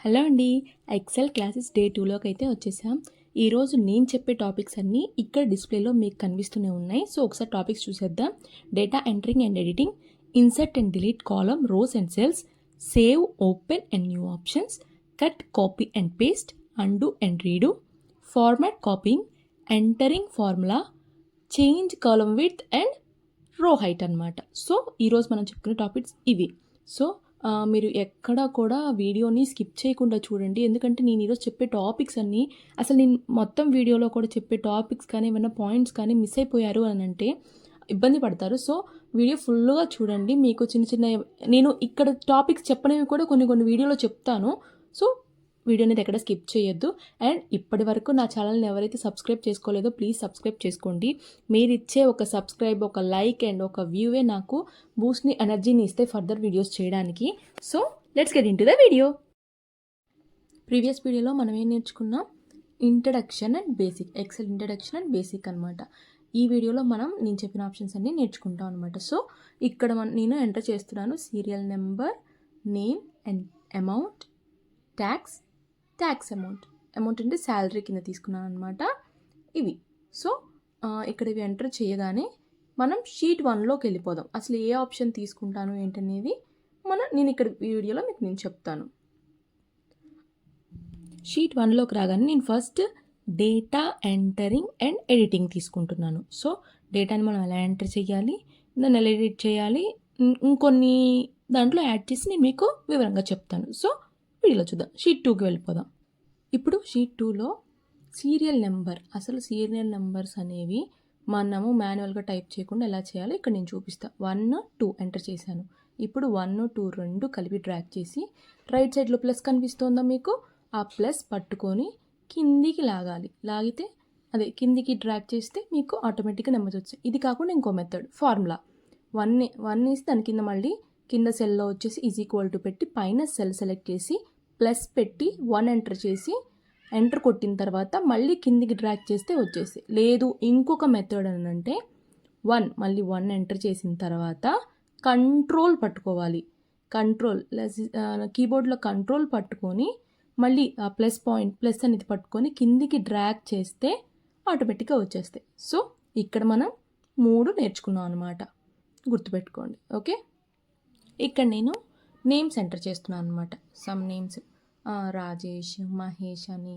Hello అండి. XL classes day 2లోకి అయితే వచ్చేసాం. ఈరోజు నేను చెప్పే టాపిక్స్ అన్నీ ఇక్కడ డిస్ప్లేలో మీకు కనిపిస్తూనే ఉన్నాయి. సో ఒకసారి టాపిక్స్ చూసేద్దాం. Data entering and editing, insert and delete column, rows and cells, save, open and new options, cut, copy and paste, undo and redo, format copying, entering formula, change column width and row height అనమాట. So ఈరోజు మనం చెప్పుకునే topics ఇవి. So మీరు ఎక్కడ కూడా వీడియోని skip చేయకుండా చూడండి. ఎందుకంటే నేను ఈరోజు చెప్పే టాపిక్స్ అన్నీ అసలు నేను మొత్తం వీడియోలో కూడా చెప్పే టాపిక్స్ కానీ ఏమైనా పాయింట్స్ కానీ మిస్ అయిపోయారు అని అంటే ఇబ్బంది పడతారు. సో వీడియో ఫుల్గా చూడండి. మీకు చిన్న చిన్న నేను ఇక్కడ టాపిక్స్ చెప్పనివి కూడా కొన్ని వీడియోలో చెప్తాను. సో వీడియో అనేది ఎక్కడ స్కిప్ చేయొద్దు. అండ్ ఇప్పటి వరకు నా ఛానల్ని ఎవరైతే సబ్స్క్రైబ్ చేసుకోలేదో ప్లీజ్ సబ్స్క్రైబ్ చేసుకోండి. మీరు ఇచ్చే ఒక సబ్స్క్రైబ్, ఒక లైక్ అండ్ ఒక వ్యూవే నాకు బూస్ట్ని, ఎనర్జీని ఇస్తే ఫర్దర్ వీడియోస్ చేయడానికి. So let's get into the video. Previous వీడియోలో మనం ఏం నేర్చుకున్నాం? Introduction and basic, excel introduction and basic అనమాట. ఈ వీడియోలో నేను చెప్పిన ఆప్షన్స్ అన్నీ నేర్చుకుంటాం అనమాట. సో ఇక్కడ నేను ఎంటర్ చేస్తున్నాను serial number, name and amount, tax amount అంటే శాలరీ కింద తీసుకున్నాను అనమాట ఇవి. సో ఇక్కడ ఇవి ఎంటర్ చేయగానే మనం షీట్ 1లోకి వెళ్ళిపోదాం. అసలు ఏ ఆప్షన్ తీసుకుంటాను ఏంటనేది నేను ఇక్కడ వీడియోలో నేను చెప్తాను. షీట్ 1లోకి రాగానే నేను first data entering and editing తీసుకుంటున్నాను. సో డేటాని మనం ఎలా ఎంటర్ చేయాలి, దాన్ని ఎలా ఎడిట్ చేయాలి, ఇంకొన్ని దాంట్లో యాడ్ చేసి నేను మీకు వివరంగా చెప్తాను. సో వీడియోలో చూద్దాం. షీట్ 2కి వెళ్ళిపోదాం. ఇప్పుడు షీట్ 2లో సీరియల్ నెంబర్, అసలు సీరియల్ నెంబర్స్ అనేవి మనము మాన్యువల్గా టైప్ చేయకుండా ఎలా చేయాలో ఇక్కడ నేను చూపిస్తాను. 1, 2 ఎంటర్ చేశాను. ఇప్పుడు 1, 2 రెండు కలిపి డ్రాగ్ చేసి రైట్ సైడ్లో ప్లస్ కనిపిస్తుందా మీకు? ఆ ప్లస్ పట్టుకొని కిందికి లాగితే అదే కిందికి డ్రాగ్ చేస్తే మీకు ఆటోమేటిక్గా నెంబర్స్ వచ్చాయి. ఇది కాకుండా ఇంకో మెథడ్, ఫార్ములా 1 వేసి దాని కింద మళ్ళీ కింద సెల్లో వచ్చేసి ఈజ్ ఈక్వల్ టు పెట్టి పైన సెల్ సెలెక్ట్ చేసి ప్లస్ పెట్టి 1 ఎంటర్ చేసి ఎంటర్ కొట్టిన తర్వాత మళ్ళీ కిందికి డ్రాగ్ చేస్తే వచ్చేసి. లేదు ఇంకొక మెథడ్ అని అంటే మళ్ళీ 1 ఎంటర్ చేసిన తర్వాత కంట్రోల్ పట్టుకోవాలి. కీబోర్డ్లో కంట్రోల్ పట్టుకొని మళ్ళీ ఆ ప్లస్ అనేది పట్టుకొని కిందికి డ్రాగ్ చేస్తే ఆటోమేటిక్గా వచ్చేస్తాయి. సో ఇక్కడ మనం 3 నేర్చుకున్నాం అనమాట, గుర్తుపెట్టుకోండి. ఓకే, ఇక్కడ నేను నేమ్స్ ఎంటర్ చేస్తున్నాను అనమాట. సమ్ నేమ్స్, రాజేష్, మహేష్ అని,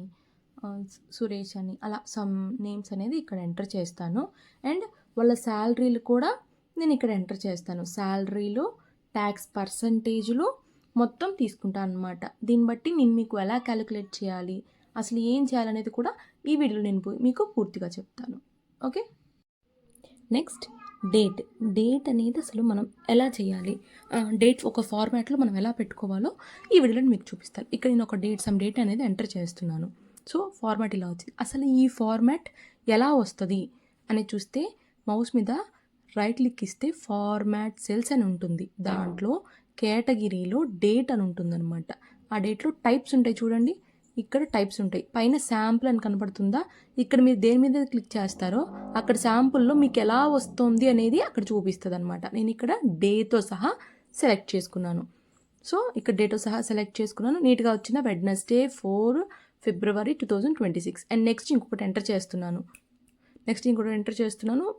సురేష్ అని, అలా సమ్ నేమ్స్ అనేది ఇక్కడ ఎంటర్ చేస్తాను. అండ్ వాళ్ళ శాలరీలు కూడా నేను ఇక్కడ ఎంటర్ చేస్తాను. శాలరీలు, ట్యాక్స్ పర్సంటేజ్లు మొత్తం తీసుకుంటాను అనమాట. దీన్ని బట్టి నేను మీకు ఎలా క్యాలిక్యులేట్ చేయాలి, అసలు ఏం చేయాలనేది కూడా ఈ వీడియోలో నేను మీకు పూర్తిగా చెప్తాను. ఓకే, నెక్స్ట్ డేట్ అనేది అసలు మనం ఎలా చేయాలి, డేట్ ఒక ఫార్మాట్లో మనం ఎలా పెట్టుకోవాలో ఈ వీడియోలో మీకు చూపిస్తాను. ఇక్కడ నేను ఒక సమ్ డేట్ అనేది ఎంటర్ చేస్తున్నాను. సో ఫార్మాట్ ఇలా వచ్చింది. అసలు ఈ ఫార్మాట్ ఎలా వస్తుంది అని చూస్తే మౌస్ మీద రైట్ క్లిక్ ఇస్తే ఫార్మాట్ సెల్స్ అని ఉంటుంది. దాంట్లో కేటగిరీలో డేట్ అని ఉంటుందన్నమాట. ఆ డేట్లో టైప్స్ ఉంటాయి చూడండి, ఇక్కడ టైప్స్ ఉంటాయి. పైన శాంపుల్ అని కనపడుతుందా? ఇక్కడ మీరు దేని మీద క్లిక్ చేస్తారో అక్కడ శాంపుల్లో మీకు ఎలా వస్తుంది అనేది అక్కడ చూపిస్తుంది అనమాట. నేను ఇక్కడ డేతో సహా సెలెక్ట్ చేసుకున్నాను. సో ఇక్కడ డేతో సహా సెలెక్ట్ చేసుకున్నాను. నీట్గా వచ్చిన వెడ్నెస్డే 4 ఫిబ్రవరి 2026. అండ్ నెక్స్ట్ ఇంకొకటి ఎంటర్ చేస్తున్నాను.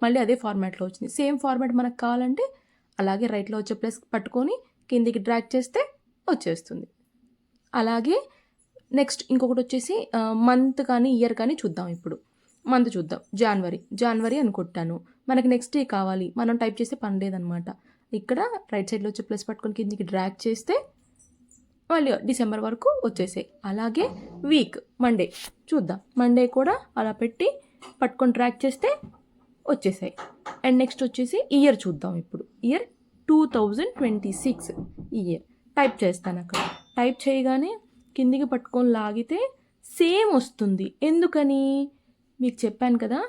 మళ్ళీ అదే ఫార్మాట్లో వచ్చింది. సేమ్ ఫార్మాట్ మనకు కావాలంటే అలాగే రైట్లో వచ్చే ప్లస్ పట్టుకొని కిందికి డ్రాగ్ చేస్తే వచ్చేస్తుంది. అలాగే నెక్స్ట్ ఇంకొకటి వచ్చేసి మంత్ కానీ ఇయర్ కానీ చూద్దాం. ఇప్పుడు మంత్ చూద్దాం. జనవరి అని కొట్టాను. మనకి నెక్స్ట్ డే కావాలి, మనం టైప్ చేసే పని లేదనమాట. ఇక్కడ రైట్ సైడ్లో వచ్చే ప్లస్ పట్టుకొని కిందికి డ్రాగ్ చేస్తే మళ్ళీ డిసెంబర్ వరకు వచ్చేసాయి. అలాగే వీక్, మండే చూద్దాం. మండే కూడా అలా పెట్టి పట్టుకొని డ్రాగ్ చేస్తే వచ్చేసాయి. అండ్ నెక్స్ట్ వచ్చేసి ఇయర్ చూద్దాం. ఇప్పుడు ఇయర్ 2026 ఇయర్ టైప్ చేస్తాను. అక్కడ టైప్ చేయగానే కిందికి పట్టుకొని లాగితే సేమ్ వస్తుంది. ఎందుకని మీకు చెప్పాను కదా,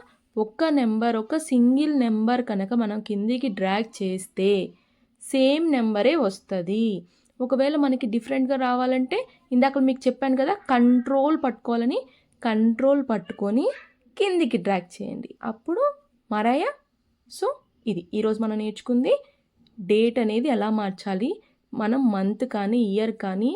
ఒక సింగిల్ నెంబర్ కనుక మనం కిందికి డ్రాగ్ చేస్తే సేమ్ నెంబరే వస్తుంది. ఒకవేళ మనకి డిఫరెంట్గా రావాలంటే ఇందాక మీకు చెప్పాను కదా, కంట్రోల్ పట్టుకోవాలని, కంట్రోల్ పట్టుకొని కిందికి డ్రాగ్ చేయండి, అప్పుడు మారాయా. సో ఇది ఈరోజు మనం నేర్చుకుంది డేట్ అనేది ఎలా మార్చాలి. మనం మంత్ కానీ ఇయర్ కానీ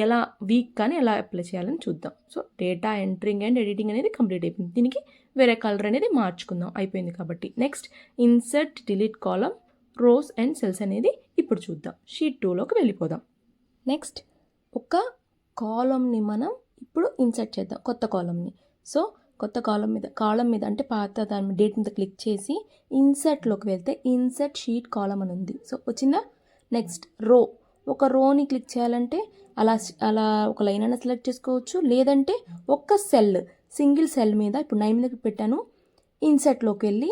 ఎలా వీక్ కానీ ఎలా అప్లై చేయాలని చూద్దాం. So data entering and editing అనేది కంప్లీట్ అయిపోయింది. దీనికి వేరే కలర్ అనేది మార్చుకుందాం, అయిపోయింది కాబట్టి. Next insert delete column rows and cells అనేది ఇప్పుడు చూద్దాం. షీట్ 2లోకి వెళ్ళిపోదాం. నెక్స్ట్ ఒక కాలమ్ని మనం ఇప్పుడు ఇన్సర్ట్ చేద్దాం, కొత్త కాలమ్ని. సో కొత్త కాలం మీద అంటే పాత దాని డేట్ మీద క్లిక్ చేసి ఇన్సర్ట్లోకి వెళ్తే ఇన్సర్ట్ షీట్ కాలమ్ అని ఉంది. సో వచ్చిందా? నెక్స్ట్ ఒక రోని క్లిక్ చేయాలంటే అలా ఒక లైన్ అయినా సెలెక్ట్ చేసుకోవచ్చు, లేదంటే ఒక్క సింగిల్ సెల్ మీద ఇప్పుడు 9 మీద పెట్టాను. ఇన్సర్ట్లోకి వెళ్ళి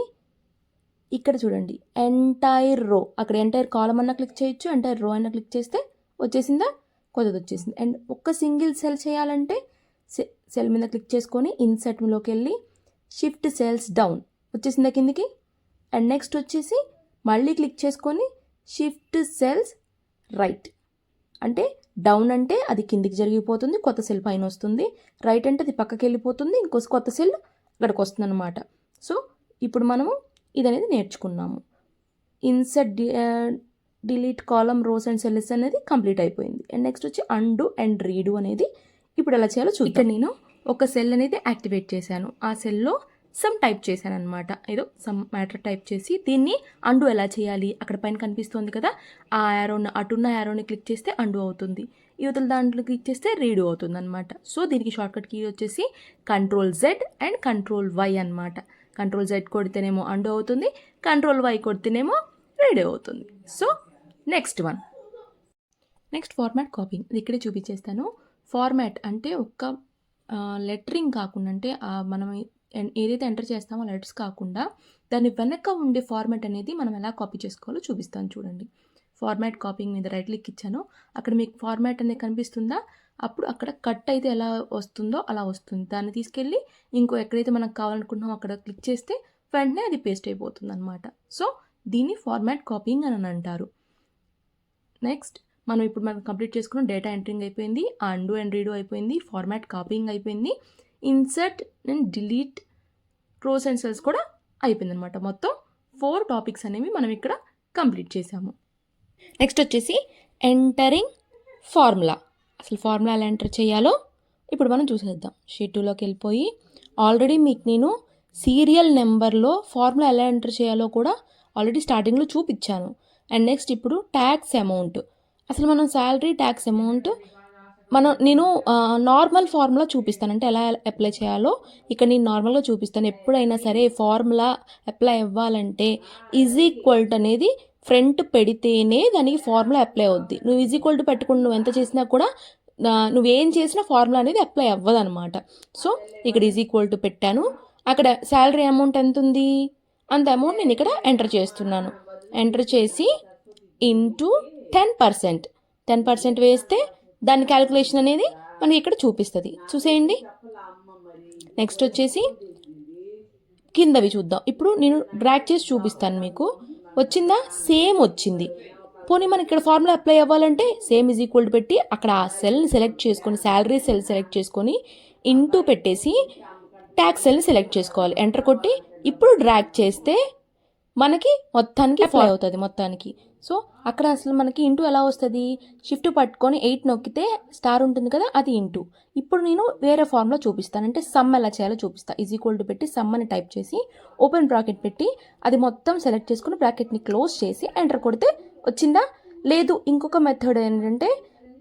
ఇక్కడ చూడండి ఎంటైర్ రో, అక్కడ ఎంటైర్ కాలమ్ అన్నా క్లిక్ చేయొచ్చు, ఎంటైర్ రో అయినా క్లిక్ చేస్తే వచ్చేసిందా? కొత్తది వచ్చేసింది. అండ్ ఒక్క సింగిల్ సెల్ చేయాలంటే సెల్ మీద క్లిక్ చేసుకొని ఇన్సర్ట్లోకి వెళ్ళి షిఫ్ట్ సెల్స్ డౌన్ వచ్చేసిందా కిందికి. అండ్ నెక్స్ట్ వచ్చేసి మళ్ళీ క్లిక్ చేసుకొని షిఫ్ట్ సెల్స్ రైట్, అంటే డౌన్ అంటే అది కిందికి జరిగిపోతుంది, కొత్త సెల్ పైన వస్తుంది. రైట్ అంటే అది పక్కకి వెళ్ళిపోతుంది, ఇంకో కొత్త సెల్ ఇక్కడికి వస్తుంది అనమాట. సో ఇప్పుడు మనము ఇది అనేది నేర్చుకున్నాము. Insert delete column rows and cells అనేది కంప్లీట్ అయిపోయింది. అండ్ నెక్స్ట్ వచ్చి అండు అండ్ రీడు అనేది ఇప్పుడు ఎలా చేయాలో చూద్దాం. ఇక్కడ నేను ఒక సెల్ అనేది యాక్టివేట్ చేశాను, ఆ సెల్లో సమ్ టైప్ చేశాను అనమాట. ఏదో సమ్ మ్యాటర్ టైప్ చేసి దీన్ని అండు ఎలా చేయాలి, అక్కడ పైన కనిపిస్తుంది కదా ఆ యారోని, అటున్న యారోని క్లిక్ చేస్తే అండు అవుతుంది, యువతల దాంట్లో క్లిక్ చేస్తే రీడు అవుతుంది అనమాట. సో దీనికి షార్ట్కట్ కీ వచ్చేసి Ctrl+Z అండ్ Ctrl+Y అనమాట. Ctrl+Z కొడితేనేమో అండు అవుతుంది, Ctrl+Y కొడితేనేమో రీడు అవుతుంది. సో నెక్స్ట్ ఫార్మాట్ కాపింగ్, ఇది ఇక్కడే చూపించేస్తాను. ఫార్మాట్ అంటే ఒక్క లెటరింగ్ కాకుండా, అంటే మనం ఏదైతే ఎంటర్ చేస్తామో లెటర్స్ కాకుండా దాని వెనక ఉండే ఫార్మాట్ అనేది మనం ఎలా కాపీ చేసుకోవాలో చూపిస్తాను చూడండి. ఫార్మాట్ కాపింగ్ మీద రైట్ క్లిక్ ఇచ్చాను, అక్కడ మీకు ఫార్మాట్ అనేది కనిపిస్తుందా? అప్పుడు అక్కడ కట్ అయితే ఎలా వస్తుందో అలా వస్తుంది. దాన్ని తీసుకెళ్ళి ఎక్కడైతే మనకు కావాలనుకుంటున్నామో అక్కడ క్లిక్ చేస్తే వెంటనే అది పేస్ట్ అయిపోతుంది అనమాట. సో దీన్ని ఫార్మాట్ కాపింగ్ అని అంటారు. నెక్స్ట్ మనం కంప్లీట్ చేసుకున్న డేటా ఎంట్రింగ్ అయిపోయింది, అండు అండ్ రీడు అయిపోయింది, ఫార్మాట్ కాపింగ్ అయిపోయింది, insert and delete rose and cells కూడా అయిపోయింది అనమాట. మొత్తం 4 టాపిక్స్ అనేవి మనం ఇక్కడ కంప్లీట్ చేసాము. నెక్స్ట్ వచ్చేసి ఎంటరింగ్ ఫార్ములా. అసలు ఫార్ములా ఎలా ఎంటర్ చేయాలో ఇప్పుడు మనం చూసేద్దాం. షీట్ 2లోకి వెళ్ళిపోయి ఆల్రెడీ మీకు నేను సీరియల్ నెంబర్లో ఫార్ములా ఎలా ఎంటర్ చేయాలో కూడా ఆల్రెడీ స్టార్టింగ్లో చూపించాను. అండ్ నెక్స్ట్ ఇప్పుడు ట్యాక్స్ అమౌంట్, అసలు మనం శాలరీ ట్యాక్స్ అమౌంట్ నేను నార్మల్ ఫార్ములా చూపిస్తాను, అంటే ఎలా అప్లై చేయాలో ఇక్కడ నేను నార్మల్గా చూపిస్తాను. ఎప్పుడైనా సరే ఫార్ములా అప్లై అవ్వాలంటే = అనేది ఫ్రంట్ పెడితేనే దానికి ఫార్ములా అప్లై అవుద్ది. నువ్వు = పెట్టుకుని నువ్వు ఎంత చేసినా కూడా నువ్వేం చేసినా ఫార్ములా అనేది అప్లై అవ్వదు అనమాట. సో ఇక్కడ = పెట్టాను, అక్కడ శాలరీ అమౌంట్ ఎంత ఉంది అంత అమౌంట్ నేను ఇక్కడ ఎంటర్ చేస్తున్నాను. ఎంటర్ చేసి ఇంటూ 10% వేస్తే దాని క్యాలిక్యులేషన్ అనేది మనకి ఇక్కడ చూపిస్తుంది. చూసేయండి. నెక్స్ట్ వచ్చేసి కిందవి చూద్దాం. ఇప్పుడు నేను డ్రాగ్ చేసి చూపిస్తాను మీకు. వచ్చిందా? సేమ్ వచ్చింది. పోనీ మనకి ఇక్కడ ఫార్ములా అప్లై అవ్వాలంటే సేమ్ = పెట్టి అక్కడ ఆ సెల్ని సెలెక్ట్ చేసుకొని శాలరీ సెల్ సెలెక్ట్ చేసుకొని ఇంటూ పెట్టేసి ట్యాక్స్ సెల్ని సెలెక్ట్ చేసుకోవాలి. ఎంటర్ కొట్టి ఇప్పుడు డ్రాగ్ చేస్తే మనకి మొత్తానికి అప్లై అవుతుంది మొత్తానికి. సో అక్కడ అసలు మనకి ఇంటూ ఎలా వస్తుంది? షిఫ్ట్ పట్టుకొని 8 నొక్కితే స్టార్ ఉంటుంది కదా, అది ఇంటూ. ఇప్పుడు నేను వేరే ఫార్ములా చూపిస్తాను, అంటే సమ్ ఎలా చేయాలో చూపిస్తాను. = పెట్టి సమ్ అని టైప్ చేసి ఓపెన్ బ్రాకెట్ పెట్టి అది మొత్తం సెలెక్ట్ చేసుకుని బ్రాకెట్ని క్లోజ్ చేసి ఎంటర్ కొడితే వచ్చిందా? లేదు, ఇంకొక మెథడ్ ఏంటంటే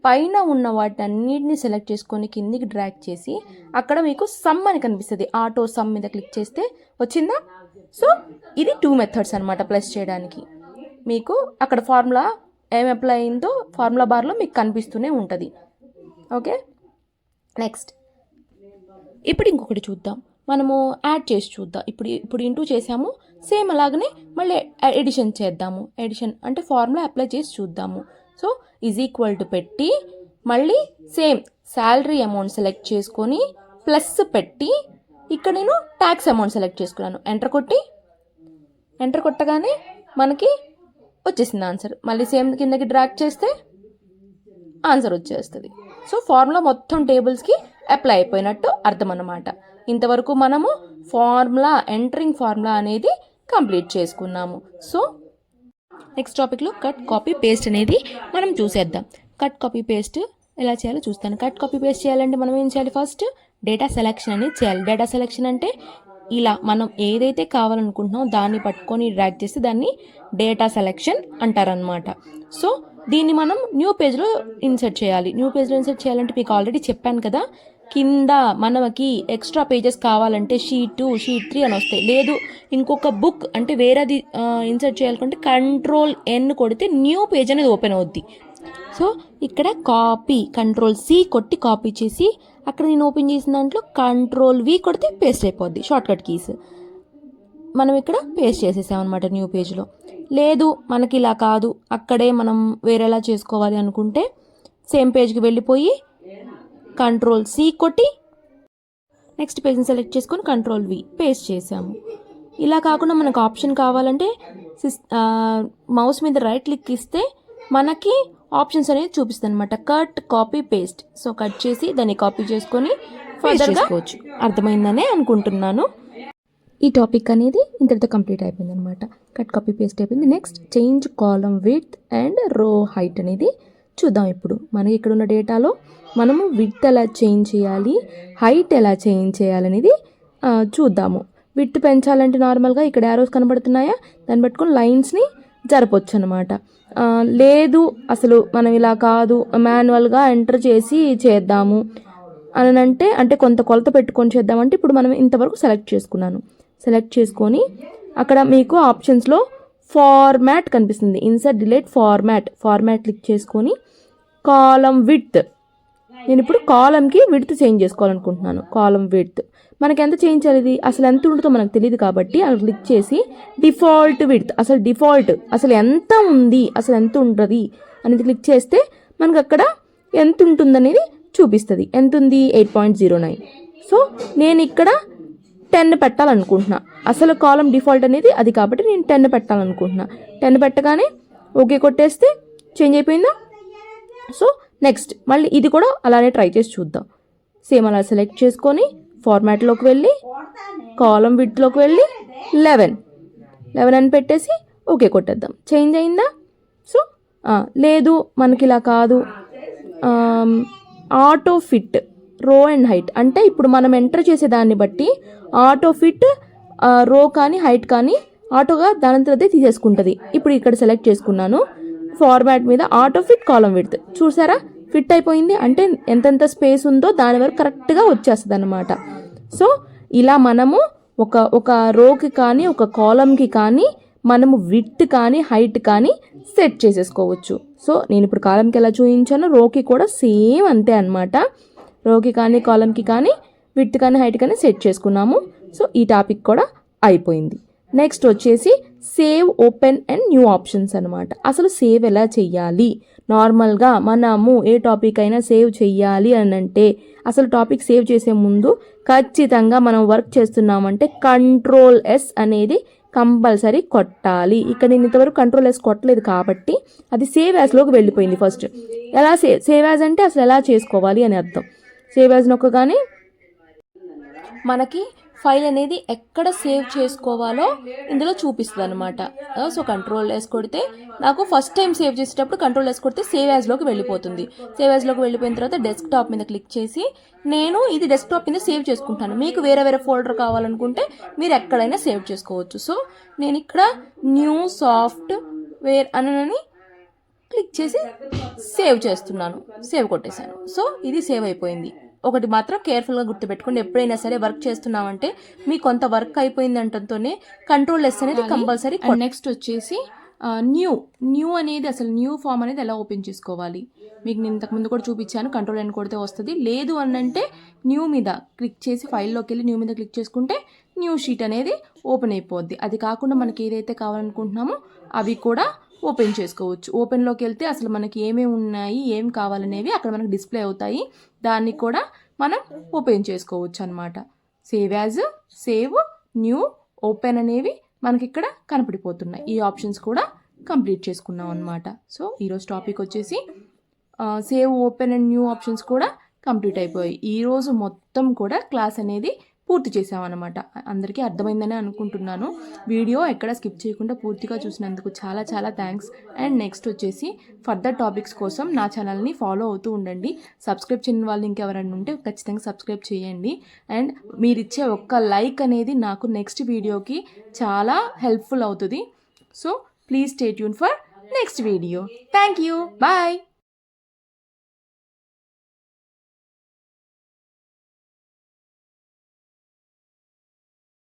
పైన ఉన్న వాటిని అన్నిటిని సెలెక్ట్ చేసుకొని కిందికి డ్రాగ్ చేసి అక్కడ మీకు సమ్ అని కనిపిస్తుంది, ఆటో సమ్ మీద క్లిక్ చేస్తే వచ్చిందా? సో ఇది 2 మెథడ్స్ అనమాట ప్లస్ చేయడానికి. మీకు అక్కడ ఫార్ములా ఏం అప్లై అయిందో ఫార్ములా బార్లో మీకు కనిపిస్తూనే ఉంటుంది. ఓకే, నెక్స్ట్ ఇప్పుడు ఇంకొకటి చూద్దాం. మనము యాడ్ చేసి చూద్దాం. ఇప్పుడు ఇంటూ చేసాము, సేమ్ అలాగనే మళ్ళీ ఎడిషన్ చేద్దాము. ఎడిషన్ అంటే ఫార్ములా అప్లై చేసి చూద్దాము. సో = పెట్టి మళ్ళీ సేమ్ శాలరీ అమౌంట్ సెలెక్ట్ చేసుకొని ప్లస్ పెట్టి ఇక్కడ నేను ట్యాక్స్ అమౌంట్ సెలెక్ట్ చేసుకున్నాను. ఎంటర్ కొట్టగానే మనకి వచ్చేసింది ఆన్సర్. మళ్ళీ సేమ్ కిందకి డ్రాగ్ చేస్తే ఆన్సర్ వచ్చేస్తుంది. సో ఫార్ములా మొత్తం టేబుల్స్కి అప్లై అయిపోయినట్టు అర్థం అన్నమాట. ఇంతవరకు మనము ఎంటరింగ్ ఫార్ములా అనేది కంప్లీట్ చేసుకున్నాము. సో నెక్స్ట్ టాపిక్లో కట్ కాపీ పేస్ట్ అనేది మనం చూసేద్దాం. కట్ కాపీ పేస్ట్ ఎలా చేయాలో చూస్తాను. కట్ కాపీ పేస్ట్ చేయాలంటే మనం ఏం చేయాలి, ఫస్ట్ డేటా సెలెక్షన్ అనేది చేయాలి. డేటా సెలెక్షన్ అంటే ఇలా మనం ఏదైతే కావాలనుకుంటున్నామో దాన్ని పట్టుకొని డ్రాగ్ చేస్తే దాన్ని డేటా సెలెక్షన్ అంటారనమాట. సో దీన్ని మనం న్యూ పేజ్లో ఇన్సర్ట్ చేయాలి. న్యూ పేజ్లో ఇన్సర్ట్ చేయాలంటే మీకు ఆల్రెడీ చెప్పాను కదా, కింద మనకి ఎక్స్ట్రా పేజెస్ కావాలంటే షీట్ 2, షీట్ 3 అని వస్తాయి. లేదు ఇంకొక బుక్ అంటే వేరేది ఇన్సర్ట్ చేయాలనుకుంటే Ctrl+N కొడితే న్యూ పేజ్ అనేది ఓపెన్ అవుద్ది. సో ఇక్కడ కాపీ Ctrl+C కొట్టి కాపీ చేసి అక్కడ నేను ఓపెన్ చేసిన దాంట్లో Ctrl+V కొడితే పేస్ట్ అయిపోద్ది. షార్ట్కట్ కీస్ మనం ఇక్కడ పేస్ట్ చేసేసాం అనమాట న్యూ పేజ్లో. లేదు మనకి ఇలా కాదు, అక్కడే మనం వేరేలా చేసుకోవాలి అనుకుంటే సేమ్ పేజ్కి వెళ్ళిపోయి Ctrl+C కొట్టి నెక్స్ట్ పేజ్ని సెలెక్ట్ చేసుకొని Ctrl+V పేస్ట్ చేసాము. ఇలా కాకుండా మనకు ఆప్షన్ కావాలంటే మౌస్ మీద రైట్ క్లిక్ ఇస్తే మనకి ఆప్షన్స్ అనేది చూపిస్తుంది అనమాట. Cut, copy, paste. So cut చేసి దాన్ని కాపీ చేసుకొని ఫర్దర్ చేసుకోవచ్చు. అర్థమైందనే అనుకుంటున్నాను. ఈ టాపిక్ అనేది ఇంతటితో కంప్లీట్ అయిపోయింది అనమాట. కట్, కాపీ, పేస్ట్ అయిపోయింది. Next change column width and row height అనేది చూద్దాం. ఇప్పుడు మనకి ఇక్కడ ఉన్న డేటాలో మనము విడ్త్ ఎలా చేంజ్ చేయాలి, హైట్ ఎలా చేంజ్ చేయాలనేది చూద్దాము. విడ్త్ పెంచాలంటే నార్మల్గా ఇక్కడ యారోస్ కనబడుతున్నాయా, దాన్ని పట్టుకొని లైన్స్ని జరపొచ్చు అనమాట. లేదు అసలు మనం ఇలా కాదు, మాన్యువల్గా ఎంటర్ చేసి చేద్దాము అని అంటే కొంత కొలత పెట్టుకొని చేద్దామంటే ఇప్పుడు మనం ఇంతవరకు సెలెక్ట్ చేసుకున్నాను. సెలెక్ట్ చేసుకొని అక్కడ మీకు ఆప్షన్స్లో ఫార్మాట్ కనిపిస్తుంది. ఇన్సర్ట్ డిలీట్ ఫార్మాట్ క్లిక్ చేసుకొని కాలమ్ విడ్త్, నేను ఇప్పుడు కాలమ్కి విడ్త్ చేంజ్ చేసుకోవాలనుకుంటున్నాను. కాలమ్ విడ్త్ మనకి ఎంత చేంజ్ చేయాలి, ఇది అసలు ఎంత ఉంటుందో మనకు తెలియదు కాబట్టి అక్కడ క్లిక్ చేసి డిఫాల్ట్ విడ్త్, అసలు ఎంత ఉంది, అసలు ఎంత ఉంటుంది అనేది క్లిక్ చేస్తే మనకు అక్కడ ఎంత ఉంటుందనేది చూపిస్తుంది. ఎంత ఉంది, 8.09. సో నేను ఇక్కడ 10 పెట్టాలనుకుంటున్నా. అసలు కాలం డిఫాల్ట్ అనేది అది కాబట్టి నేను 10 పెట్టాలనుకుంటున్నా. 10 పెట్టగానే ఓకే కొట్టేస్తే చేంజ్ అయిపోయిందా. సో నెక్స్ట్ మళ్ళీ ఇది కూడా అలానే ట్రై చేసి చూద్దాం. సేమ్ అలా సెలెక్ట్ చేసుకొని ఫార్మాట్లోకి వెళ్ళి కాలం విడ్త్లోకి వెళ్ళి 11 అని పెట్టేసి ఓకే కొట్టేద్దాం. చేంజ్ అయిందా. సో లేదు మనకి ఇలా కాదు, ఆటో ఫిట్ రో అండ్ హైట్ అంటే ఇప్పుడు మనం ఎంటర్ చేసే దాన్ని బట్టి ఆటో ఫిట్ రో కానీ హైట్ కానీ ఆటోగా దానంతరదే తీసేసుకుంటుంది. ఇప్పుడు ఇక్కడ సెలెక్ట్ చేసుకున్నాను ఫార్మాట్ మీద ఆటో ఫిట్ కాలం విడ్త్, చూసారా ఫిట్ అయిపోయింది. అంటే ఎంతెంత స్పేస్ ఉందో దాని వరకు కరెక్ట్గా వచ్చేస్తుంది అనమాట. సో ఇలా మనము ఒక రోకి కానీ ఒక కాలంకి కానీ మనము విడ్త్ కానీ హైట్ కానీ సెట్ చేసేసుకోవచ్చు. సో నేను ఇప్పుడు కాలంకి ఎలా చూపించానో రోకి కూడా సేమ్ అంతే అనమాట. రోకి కానీ కాలంకి కానీ విడ్త్ కానీ హైట్ కానీ సెట్ చేసుకున్నాము. సో ఈ టాపిక్ కూడా అయిపోయింది. నెక్స్ట్ వచ్చేసి save, open and new options అనమాట. అసలు సేవ్ ఎలా చెయ్యాలి, నార్మల్గా మనము ఏ టాపిక్ అయినా సేవ్ చెయ్యాలి అని అంటే అసలు టాపిక్ సేవ్ చేసే ముందు ఖచ్చితంగా మనం వర్క్ చేస్తున్నామంటే Ctrl+S అనేది కంపల్సరీ కొట్టాలి. ఇక్కడ నేను ఇంతవరకు Ctrl+S కొట్టలేదు కాబట్టి అది సేవ్ యాజ్లోకి వెళ్ళిపోయింది. ఫస్ట్ ఎలా సేవ్ యాజ్ అంటే అసలు ఎలా చేసుకోవాలి అని అర్థం. సేవ్ యాజ్ నొక్కగానే మనకి ఫైల్ అనేది ఎక్కడ సేవ్ చేసుకోవాలో ఇందులో చూపిస్తుంది అనమాట. సో Ctrl+S కొడితే నాకు ఫస్ట్ టైం సేవ్ చేసేటప్పుడు Ctrl+S కొడితే సేవ్ యాజ్లోకి వెళ్ళిపోతుంది. సేవ్ యాజ్లోకి వెళ్ళిపోయిన తర్వాత డెస్క్టాప్ మీద క్లిక్ చేసి నేను ఇది డెస్క్టాప్ మీద సేవ్ చేసుకుంటాను. మీకు వేరే ఫోల్డర్ కావాలనుకుంటే మీరు ఎక్కడైనా సేవ్ చేసుకోవచ్చు. సో నేను ఇక్కడ న్యూ సాఫ్ట్వేర్ అని క్లిక్ చేసి సేవ్ చేస్తున్నాను. సేవ్ కొట్టేశాను. సో ఇది సేవ్ అయిపోయింది. ఒకటి మాత్రం కేర్ఫుల్గా గుర్తుపెట్టుకోండి, ఎప్పుడైనా సరే వర్క్ చేస్తున్నామంటే మీ కొంత వర్క్ అయిపోయింది అంటంతోనే Ctrl+S అనేది కంపల్సరీ. నెక్స్ట్ వచ్చేసి న్యూ అనేది అసలు న్యూ ఫామ్ అనేది ఎలా ఓపెన్ చేసుకోవాలి మీకు నేను ఇంతకుముందు కూడా చూపించాను. Ctrl+N కొడితే వస్తుంది. లేదు అనంటే న్యూ మీద క్లిక్ చేసి ఫైల్లోకి వెళ్ళి న్యూ మీద క్లిక్ చేసుకుంటే న్యూ షీట్ అనేది ఓపెన్ అయిపోద్ది. అది కాకుండా మనకి ఏదైతే కావాలనుకుంటున్నామో అవి కూడా ఓపెన్ చేసుకోవచ్చు. ఓపెన్లోకి వెళ్తే అసలు మనకి ఏమేమి ఉన్నాయి, ఏం కావాలనేవి అక్కడ మనకు డిస్ప్లే అవుతాయి. దాన్ని కూడా మనం ఓపెన్ చేసుకోవచ్చు అనమాట. Save as, save, new, open అనేవి మనకి ఇక్కడ కనపడిపోతున్నాయి. ఈ ఆప్షన్స్ కూడా కంప్లీట్ చేసుకున్నాం అనమాట. సో ఈరోజు టాపిక్ వచ్చేసి save, open and new options కూడా కంప్లీట్ అయిపోయాయి. ఈరోజు మొత్తం కూడా క్లాస్ అనేది పూర్తి చేసామన్నమాట. అందరికీ అర్థమైందని అనుకుంటున్నాను. వీడియో ఎక్కడ స్కిప్ చేయకుండా పూర్తిగా చూసినందుకు చాలా చాలా థ్యాంక్స్. అండ్ నెక్స్ట్ వచ్చేసి ఫర్దర్ టాపిక్స్ కోసం నా ఛానల్ని ఫాలో అవుతూ ఉండండి. సబ్స్క్రైబ్ చేయని వాళ్ళు ఇంకెవరైనా ఉంటే ఖచ్చితంగా సబ్స్క్రైబ్ చేయండి. అండ్ మీరు ఇచ్చే ఒక్క లైక్ అనేది నాకు నెక్స్ట్ వీడియోకి చాలా హెల్ప్ఫుల్ అవుతుంది. So please stay tune for next video. Thank you. Bye.